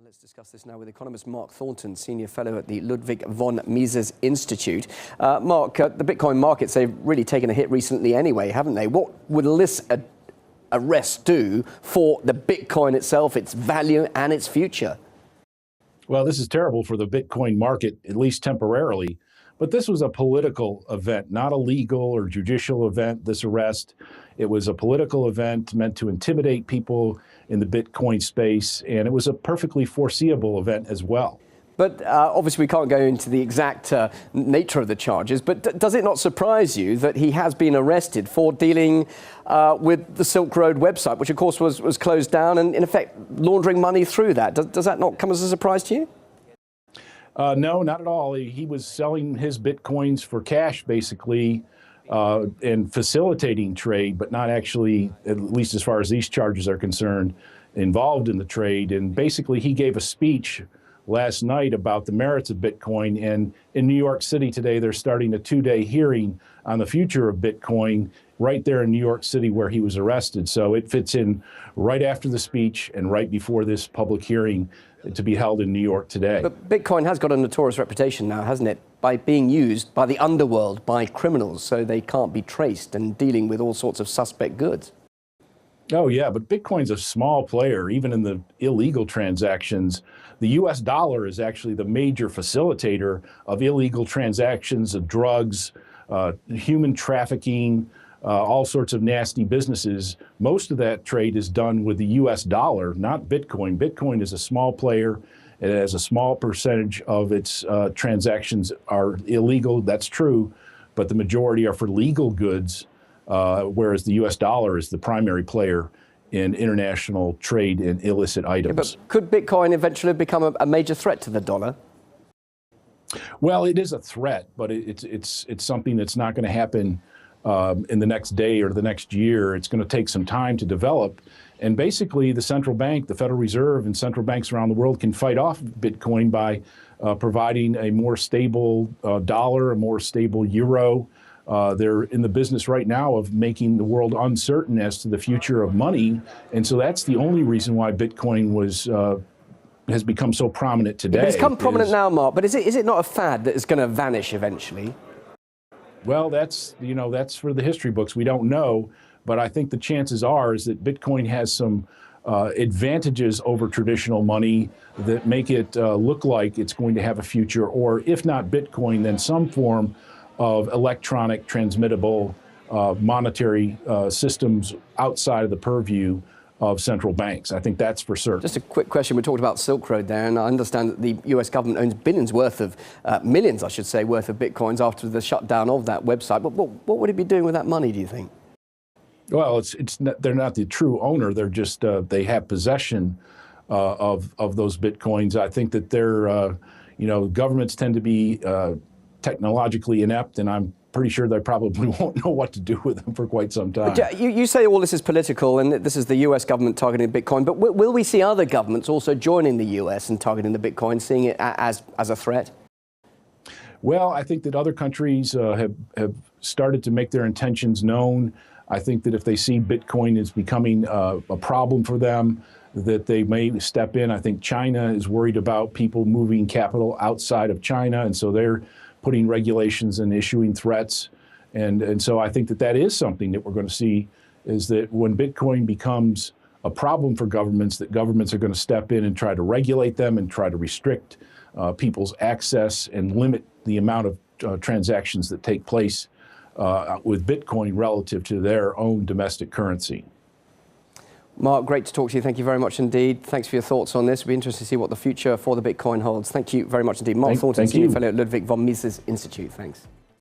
Let's discuss this now with economist Mark Thornton, Senior Fellow at the Ludwig von Mises Institute. Mark, the Bitcoin markets, they've really taken a hit recently anyway, haven't they? What would this arrest do for the Bitcoin itself, its value and its future? Well, this is terrible for the Bitcoin market, at least temporarily. But this was a political event, not a legal or judicial event, this arrest. It was a political event meant to intimidate people in the Bitcoin space, and it was a perfectly foreseeable event as well. But obviously we can't go into the exact nature of the charges, but does it not surprise you that he has been arrested for dealing with the Silk Road website, which of course was closed down, and in effect laundering money through that? Does that not come as a surprise to you? No, not at all. He was selling his Bitcoins for cash, basically, and facilitating trade, but not actually, at least as far as these charges are concerned, involved in the trade. And basically, he gave a speech last night about the merits of Bitcoin. And in New York City today, they're starting a 2-day hearing on the future of Bitcoin right there in New York City where he was arrested. So it fits in right after the speech and right before this public hearing to be held in New York today. But Bitcoin has got a notorious reputation now, hasn't it, by being used by the underworld, by criminals, so they can't be traced, and dealing with all sorts of suspect goods. Oh, yeah, but Bitcoin's a small player, even in the illegal transactions. The U.S. dollar is actually the major facilitator of illegal transactions of drugs, human trafficking, all sorts of nasty businesses. Most of that trade is done with the U.S. dollar, not Bitcoin. Bitcoin is a small player. It has a small percentage of its transactions are illegal. That's true, but the majority are for legal goods, whereas the U.S. dollar is the primary player in international trade in illicit items. Yeah, but could Bitcoin eventually become a major threat to the dollar? Well, it is a threat, but it's something that's not going to happen in the next day or the next year. It's going to take some time to develop. And basically, the central bank, the Federal Reserve, and central banks around the world can fight off Bitcoin by providing a more stable dollar, a more stable euro. They're in the business right now of making the world uncertain as to the future of money. And so that's the only reason why Bitcoin has become so prominent today. Yeah, but it's become prominent now, Mark, but is it not a fad that is going to vanish eventually? Well, that's for the history books. We don't know, but I think the chances are is that Bitcoin has some advantages over traditional money that make it look like it's going to have a future, or if not Bitcoin, then some form of electronic transmittable monetary systems outside of the purview of central banks. I think that's for certain. Just a quick question. We talked about Silk Road there, and I understand that the US government owns billions worth of, millions, I should say, worth of Bitcoins after the shutdown of that website. But what would it be doing with that money, do you think? Well, they're not the true owner. They're just, they have possession of those Bitcoins. I think that they're, governments tend to be technologically inept, and I'm pretty sure they probably won't know what to do with them for quite some time. You say all this is political and this is the US government targeting Bitcoin, but will we see other governments also joining the US and targeting the Bitcoin, seeing it as a threat? Well, I think that other countries have started to make their intentions known. I think that if they see Bitcoin is becoming a problem for them, that they may step in. I think China is worried about people moving capital outside of China, and so they're putting regulations and issuing threats. And so I think that is something that we're going to see, is that when Bitcoin becomes a problem for governments, that governments are going to step in and try to regulate them and try to restrict people's access and limit the amount of transactions that take place with Bitcoin relative to their own domestic currency. Mark, great to talk to you. Thank you very much indeed. Thanks for your thoughts on this. We'll be interested to see what the future for the Bitcoin holds. Thank you very much indeed. Mark Thornton, Senior Fellow at Ludwig von Mises Institute. Thanks.